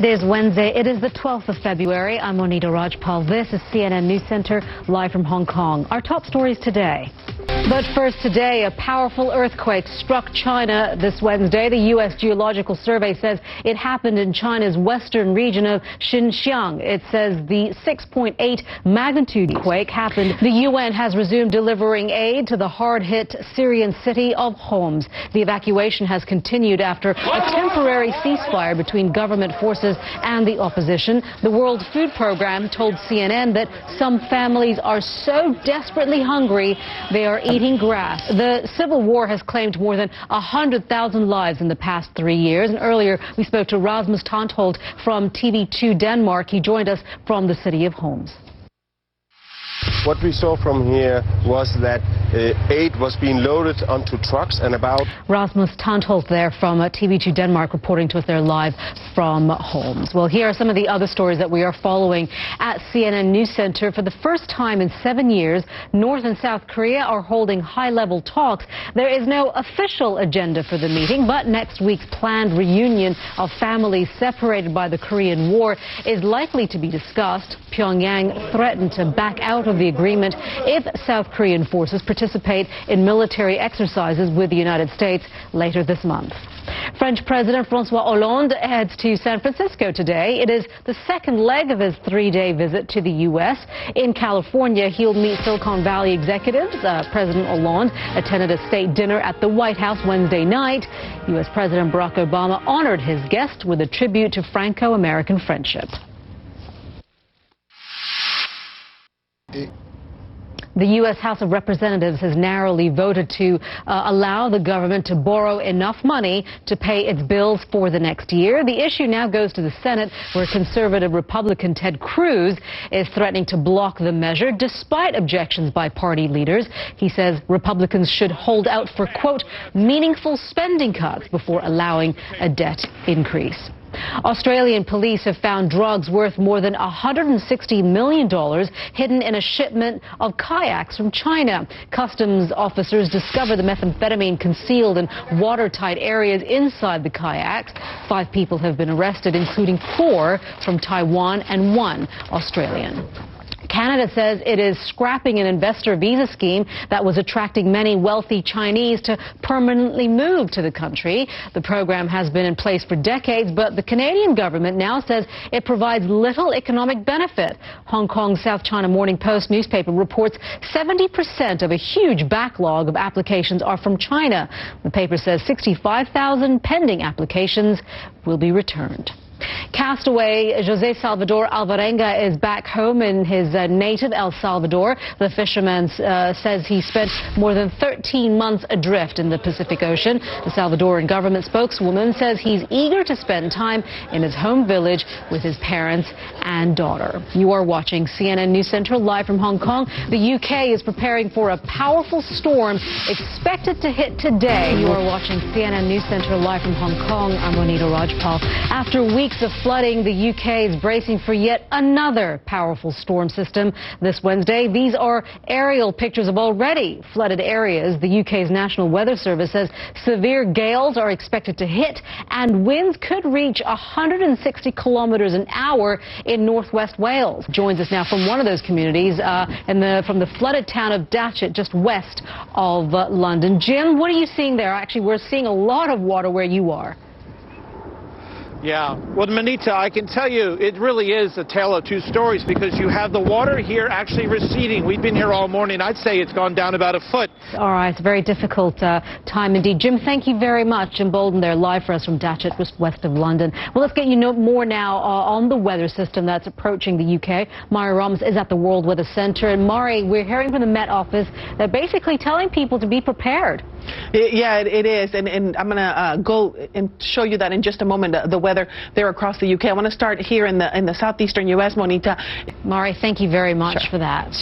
It is Wednesday. It is the 12th of February. I'm Monita Rajpal. This is CNN News Center, live from Hong Kong. Our top stories today. But first today, a powerful earthquake struck China this Wednesday. The U.S. Geological Survey says it happened in China's western region of Xinjiang. It says the 6.8 magnitude quake happened. The UN has resumed delivering aid to the hard-hit Syrian city of Homs. The evacuation has continued after a temporary ceasefire between government forces and the opposition. The World Food Program told CNN that some families are so desperately hungry they are eating grass. The civil war has claimed more than 100,000 lives in the past 3 years. And earlier we spoke to Rasmus Tantholdt from TV2 Denmark. He joined us from the city of Homs. What we saw from here was that aid was being loaded onto trucks and about... Rasmus Tantholdt there from TV2 Denmark reporting to us there live from Homs. Well, here are some of the other stories that we are following at CNN News Center. For the first time in 7 years, North and South Korea are holding high-level talks. There is no official agenda for the meeting, but next week's planned reunion of families separated by the Korean War is likely to be discussed. Pyongyang threatened to back out of the agreement if South Korean forces participate in military exercises with the United States later this month. French President François Hollande heads to San Francisco today. It is the second leg of his three-day visit to the U.S. In California, he'll meet Silicon Valley executives. President Hollande attended a state dinner at the White House Wednesday night. U.S. President Barack Obama honored his guest with a tribute to Franco-American friendship. The U.S. House of Representatives has narrowly voted to allow the government to borrow enough money to pay its bills for the next year. The issue now goes to the Senate, where conservative Republican Ted Cruz is threatening to block the measure, despite objections by party leaders. He says Republicans should hold out for, quote, meaningful spending cuts before allowing a debt increase. Australian police have found drugs worth more than $160 million hidden in a shipment of kayaks from China. Customs officers discovered the methamphetamine concealed in watertight areas inside the kayaks. 5 people have been arrested, including 4 from Taiwan and 1 Australian. Canada says it is scrapping an investor visa scheme that was attracting many wealthy Chinese to permanently move to the country. The program has been in place for decades, but the Canadian government now says it provides little economic benefit. Hong Kong's South China Morning Post newspaper reports 70% of a huge backlog of applications are from China. The paper says 65,000 pending applications will be returned. Castaway José Salvador Alvarenga is back home in his native El Salvador. The fisherman says he spent more than 13 months adrift in the Pacific Ocean. The Salvadoran government spokeswoman says he's eager to spend time in his home village with his parents and daughter. You are watching CNN News Central live from Hong Kong. The UK is preparing for a powerful storm expected to hit today. You are watching CNN News Central live from Hong Kong. I'm Monita Rajpal. After weeks of flooding, the UK is bracing for yet another powerful storm system this Wednesday. These are aerial pictures of already flooded areas. The UK's National Weather Service says severe gales are expected to hit and winds could reach 160 kilometers an hour in northwest Wales. Joins us now from one of those communities from the flooded town of Datchet, just west of London. Jim, what are you seeing there? Actually, we're seeing a lot of water where you are. Yeah, well, Monita, I can tell you it really is a tale of two stories, because you have the water here actually receding. We've been here all morning. I'd say it's gone down about a foot. All right, it's a very difficult time indeed. Jim, thank you very much. Jim Bolden there live for us from Datchet, just west of London. Well, let's get more now on the weather system that's approaching the UK. Mari Ramos is at the World Weather Centre. And Mari, we're hearing from the Met Office they're basically telling people to be prepared. Yeah, it is, and I'm going to go and show you that in just a moment, the weather there across the UK. I want to start here in the southeastern U.S., Monita. Mari, thank you very much for that.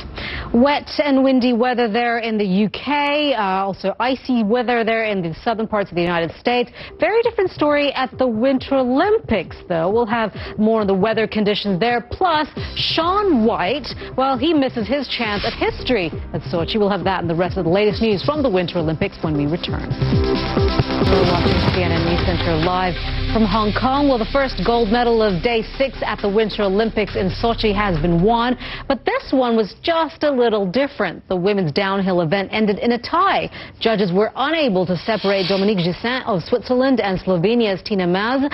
Wet and windy weather there in the UK, also icy weather there in the southern parts of the United States. Very different story at the Winter Olympics, though. We'll have more on the weather conditions there. Plus, Shaun White, well, he misses his chance at history at Sochi. We'll have that and the rest of the latest news from the Winter Olympics when we return. We're watching CNN News. Center live from Hong Kong. Well, the first gold medal of day 6 at the Winter Olympics in Sochi has been won, but this one was just a little different. The women's downhill event ended in a tie. Judges were unable to separate Dominique Gissin of Switzerland and Slovenia's Tina Maze,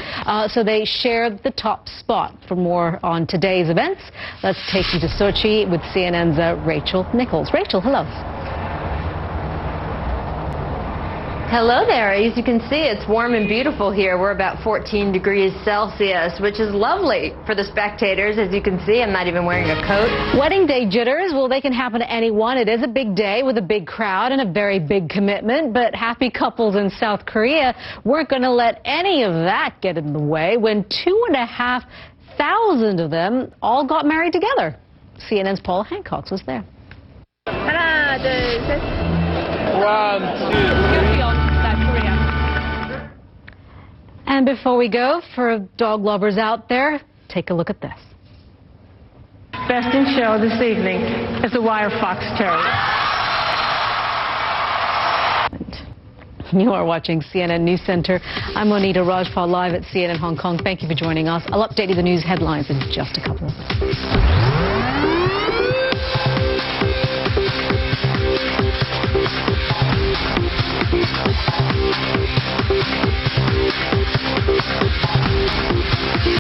so they shared the top spot. For more on today's events, let's take you to Sochi with CNN's Rachel Nichols. Rachel, hello. Hello there. As you can see, it's warm and beautiful here. We're about 14 degrees Celsius, which is lovely for the spectators. As you can see, I'm not even wearing a coat. Wedding day jitters, well, they can happen to anyone. It is a big day with a big crowd and a very big commitment, but happy couples in South Korea weren't going to let any of that get in the way when 2,500 of them all got married together. CNN's Paula Hancock was there. 하나, 둘, 셋. 1, 2, 3. And before we go, for dog lovers out there, take a look at this. Best in show this evening is the wire fox terrier. You are watching CNN News Center. I'm Monita Rajpal live at CNN Hong Kong. Thank you for joining us. I'll update you the news headlines in just a couple of minutes.